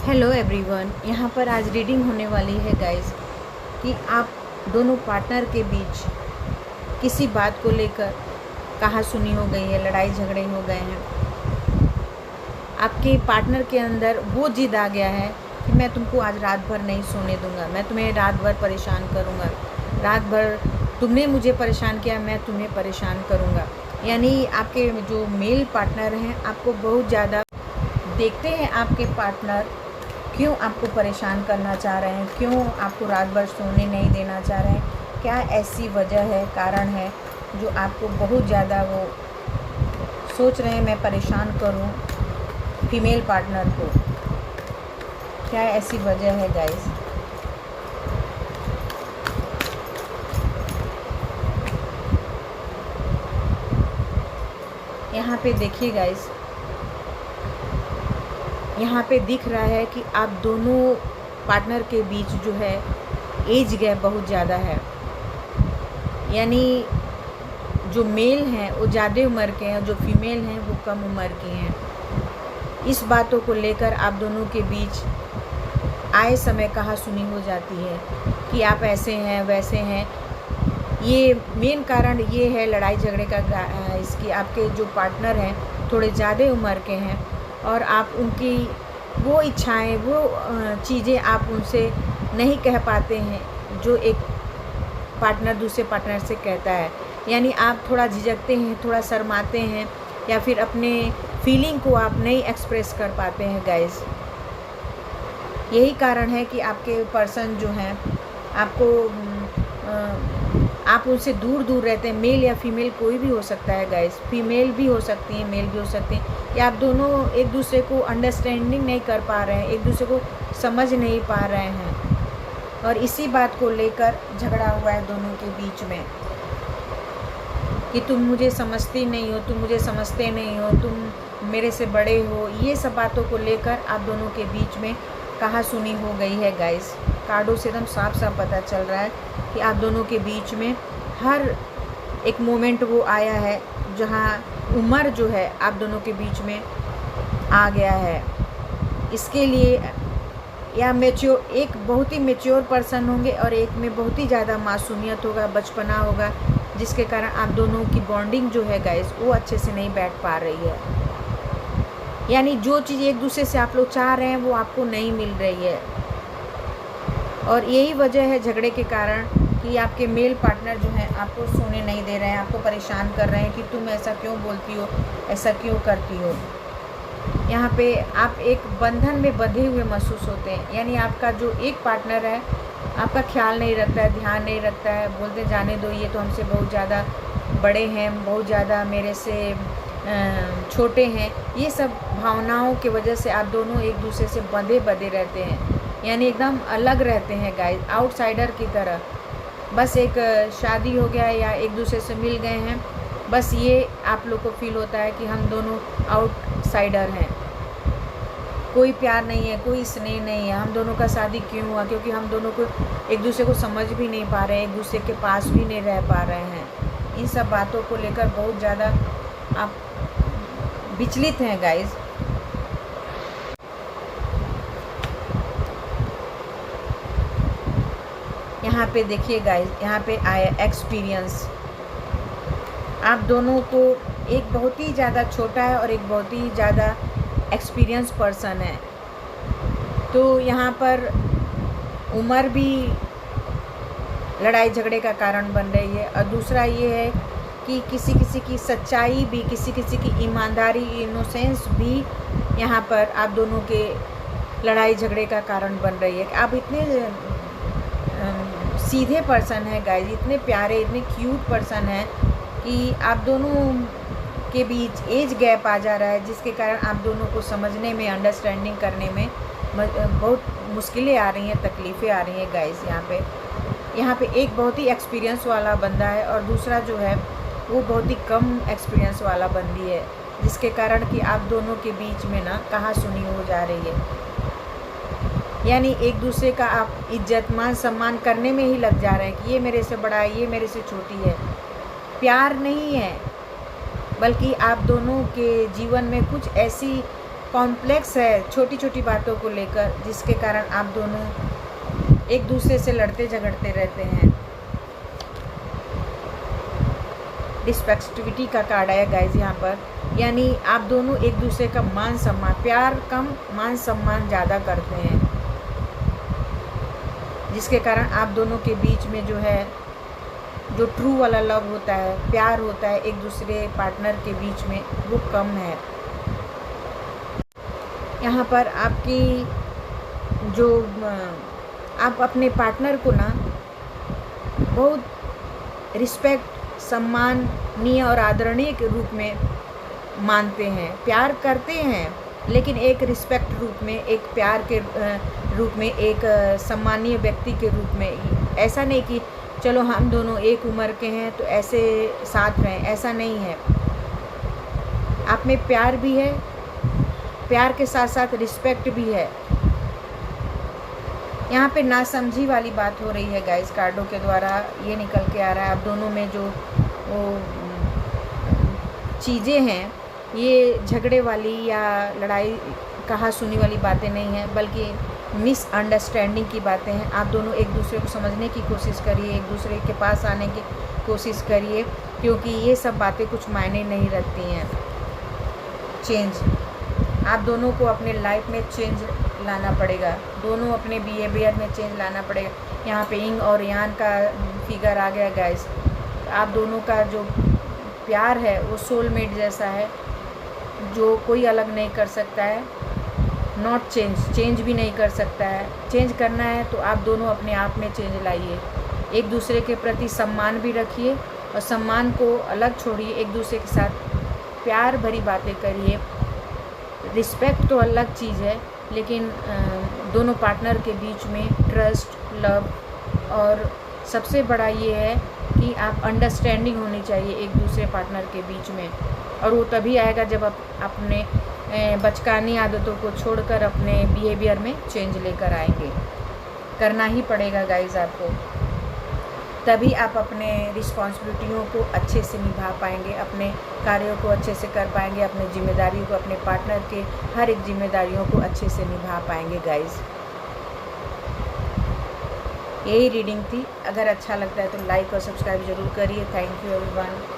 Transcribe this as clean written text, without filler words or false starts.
Hello everyone, यहाँ पर आज रीडिंग होने वाली है गाइस कि आप दोनों पार्टनर के बीच किसी बात को लेकर कहासुनी हो गई है, लड़ाई झगड़े हो गए हैं। आपके पार्टनर के अंदर वो जिद आ गया है कि मैं तुमको आज रात भर नहीं सोने दूंगा, मैं तुम्हें रात भर परेशान करूंगा, रात भर तुमने मुझे परेशान किया, मैं तुम्हें परेशान करूंगा। यानी आपके जो मेल पार्टनर हैं आपको बहुत ज़्यादा देखते हैं। आपके पार्टनर क्यों आपको परेशान करना चाह रहे हैं, क्यों आपको रात भर सोने नहीं देना चाह रहे हैं, क्या ऐसी वजह है, कारण है जो आपको बहुत ज़्यादा वो सोच रहे हैं मैं परेशान करूं फीमेल पार्टनर को। क्या ऐसी वजह है गाइस? यहाँ पे देखिए गाइस, यहाँ पे दिख रहा है कि आप दोनों पार्टनर के बीच जो है एज गैप बहुत ज़्यादा है। यानी जो मेल हैं वो ज़्यादा उम्र के हैं, जो फीमेल हैं वो कम उम्र की हैं। इस बातों को लेकर आप दोनों के बीच आए समय कहासुनी हो जाती है कि आप ऐसे हैं वैसे हैं। ये मेन कारण ये है लड़ाई झगड़े का इसकी आपके जो पार्टनर हैं थोड़े ज़्यादा उम्र के हैं और आप उनकी वो इच्छाएं, वो चीज़ें आप उनसे नहीं कह पाते हैं जो एक पार्टनर दूसरे पार्टनर से कहता है। यानी आप थोड़ा झिझकते हैं, थोड़ा शर्माते हैं या फिर अपने फीलिंग को आप नहीं एक्सप्रेस कर पाते हैं गाइस। यही कारण है कि आपके पर्सन जो हैं आपको आप उनसे दूर दूर रहते हैं। मेल या फीमेल कोई भी हो सकता है गाइस, फीमेल भी हो सकती हैं, मेल भी हो सकते हैं। या आप दोनों एक दूसरे को अंडरस्टैंडिंग नहीं कर पा रहे हैं, एक दूसरे को समझ नहीं पा रहे हैं और इसी बात को लेकर झगड़ा हुआ है दोनों के बीच में कि तुम मुझे समझती नहीं हो, तुम मुझे समझते नहीं हो, तुम मेरे से बड़े हो। ये सब बातों को लेकर आप दोनों के बीच में कहासुनी हो गई है गाइस। कार्डों से एकदम साफ साफ पता चल रहा है कि आप दोनों के बीच में हर एक मोमेंट वो आया है जहाँ उम्र जो है आप दोनों के बीच में आ गया है। इसके लिए या मैच्योर, एक बहुत ही मैच्योर पर्सन होंगे और एक में बहुत ही ज़्यादा मासूमियत होगा, बचपना होगा, जिसके कारण आप दोनों की बॉन्डिंग जो है गाइस वो अच्छे से नहीं बैठ पा रही है। यानी जो चीज़ एक दूसरे से आप लोग चाह रहे हैं वो आपको नहीं मिल रही है और यही वजह है झगड़े के कारण कि आपके मेल पार्टनर जो हैं आपको सोने नहीं दे रहे हैं, आपको परेशान कर रहे हैं कि तुम ऐसा क्यों बोलती हो, ऐसा क्यों करती हो। यहाँ पे आप एक बंधन में बंधे हुए महसूस होते हैं। यानी आपका जो एक पार्टनर है आपका ख्याल नहीं रखता है, ध्यान नहीं रखता है, बोलते जाने दो, ये तो हमसे बहुत ज़्यादा बड़े हैं, बहुत ज़्यादा मेरे से छोटे हैं। ये सब भावनाओं की वजह से आप दोनों एक दूसरे से बंधे बंधे रहते हैं। यानी एकदम अलग रहते हैं गाइस, आउटसाइडर की तरह। बस एक शादी हो गया या एक दूसरे से मिल गए हैं, बस ये आप लोग को फील होता है कि हम दोनों आउटसाइडर हैं। कोई प्यार नहीं है, कोई स्नेह नहीं है। हम दोनों का शादी क्यों हुआ? क्योंकि हम दोनों को एक दूसरे को समझ भी नहीं पा रहे हैं, एक दूसरे के पास भी नहीं रह पा रहे हैं। इन सब बातों को लेकर बहुत ज़्यादा आप विचलित हैं गाइस। यहाँ पे देखिए गाइस, यहाँ पे आया एक्सपीरियंस। आप दोनों को एक बहुत ही ज़्यादा छोटा है और एक बहुत ही ज़्यादा एक्सपीरियंस पर्सन है। तो यहाँ पर उम्र भी लड़ाई झगड़े का कारण बन रही है और दूसरा ये है कि किसी किसी की सच्चाई भी, किसी किसी की ईमानदारी, इनोसेंस भी यहाँ पर आप दोनों के लड़ाई झगड़े का कारण बन रही है। आप इतने सीधे पर्सन हैं गाइस, इतने प्यारे, इतने क्यूट पर्सन हैं कि आप दोनों के बीच एज गैप आ जा रहा है, जिसके कारण आप दोनों को समझने में, अंडरस्टैंडिंग करने में बहुत मुश्किलें आ रही हैं, तकलीफ़ें आ रही हैं गाइस। यहाँ पे एक बहुत ही एक्सपीरियंस वाला बंदा है और दूसरा जो है वो बहुत ही कम एक्सपीरियंस वाला बंदी है, जिसके कारण कि आप दोनों के बीच में ना कहासुनी हो जा रही है। यानी एक दूसरे का आप इज्जत, मान, सम्मान करने में ही लग जा रहे हैं कि ये मेरे से बड़ा है, ये मेरे से छोटी है। प्यार नहीं है, बल्कि आप दोनों के जीवन में कुछ ऐसी कॉम्प्लेक्स है छोटी छोटी बातों को लेकर, जिसके कारण आप दोनों एक दूसरे से लड़ते झगड़ते रहते हैं। डिस्पेक्टिविटी का कार्ड आया गाइज यहाँ पर, यानी आप दोनों एक दूसरे का मान सम्मान, प्यार कम मान सम्मान ज़्यादा करते हैं, जिसके कारण आप दोनों के बीच में जो है जो ट्रू वाला लव होता है, प्यार होता है एक दूसरे पार्टनर के बीच में, वो कम है। यहाँ पर आपकी जो आप अपने पार्टनर को ना बहुत रिस्पेक्ट, सम्माननीय और आदरणीय के रूप में मानते हैं, प्यार करते हैं, लेकिन एक रिस्पेक्ट रूप में, एक प्यार के रूप में, एक सम्मानीय व्यक्ति के रूप में। ऐसा नहीं कि चलो हम दोनों एक उम्र के हैं तो ऐसे साथ रहें, ऐसा नहीं है। आप में प्यार भी है, प्यार के साथ साथ रिस्पेक्ट भी है। यहाँ पे नासमझी वाली बात हो रही है गाइस, कार्डों के द्वारा ये निकल के आ रहा है। आप दोनों में जो वो चीज़ें हैं, ये झगड़े वाली या लड़ाई कहा सुनी वाली बातें नहीं हैं, बल्कि मिसअंडरस्टैंडिंग की बातें हैं। आप दोनों एक दूसरे को समझने की कोशिश करिए, एक दूसरे के पास आने की कोशिश करिए, क्योंकि ये सब बातें कुछ मायने नहीं रखती हैं। चेंज, आप दोनों को अपने लाइफ में चेंज लाना पड़ेगा, दोनों अपने बिहेवियर में चेंज लाना पड़ेगा। यहाँ पे इंग और यान का फिगर आ गया गाइस। आप दोनों का जो प्यार है वो सोलमेट जैसा है, जो कोई अलग नहीं कर सकता है। नॉट चेंज भी नहीं कर सकता है। चेंज करना है तो आप दोनों अपने आप में चेंज लाइए। एक दूसरे के प्रति सम्मान भी रखिए, और सम्मान को अलग छोड़िए, एक दूसरे के साथ प्यार भरी बातें करिए। रिस्पेक्ट तो अलग चीज़ है, लेकिन दोनों पार्टनर के बीच में ट्रस्ट, लव, और सबसे बड़ा ये है कि आप अंडरस्टैंडिंग होनी चाहिए एक दूसरे पार्टनर के बीच में। और वो तभी आएगा जब आप अपने बचकानी आदतों को छोड़कर अपने बिहेवियर में चेंज लेकर आएंगे। करना ही पड़ेगा गाइस आपको, तभी आप अपने रिस्पॉन्सिबिलिटियों को अच्छे से निभा पाएंगे, अपने कार्यों को अच्छे से कर पाएंगे, अपने जिम्मेदारियों को, अपने पार्टनर के हर एक जिम्मेदारियों को अच्छे से निभा पाएंगे गाइस। यही रीडिंग थी। अगर अच्छा लगता है तो लाइक और सब्सक्राइब ज़रूर करिए। Thank you everyone.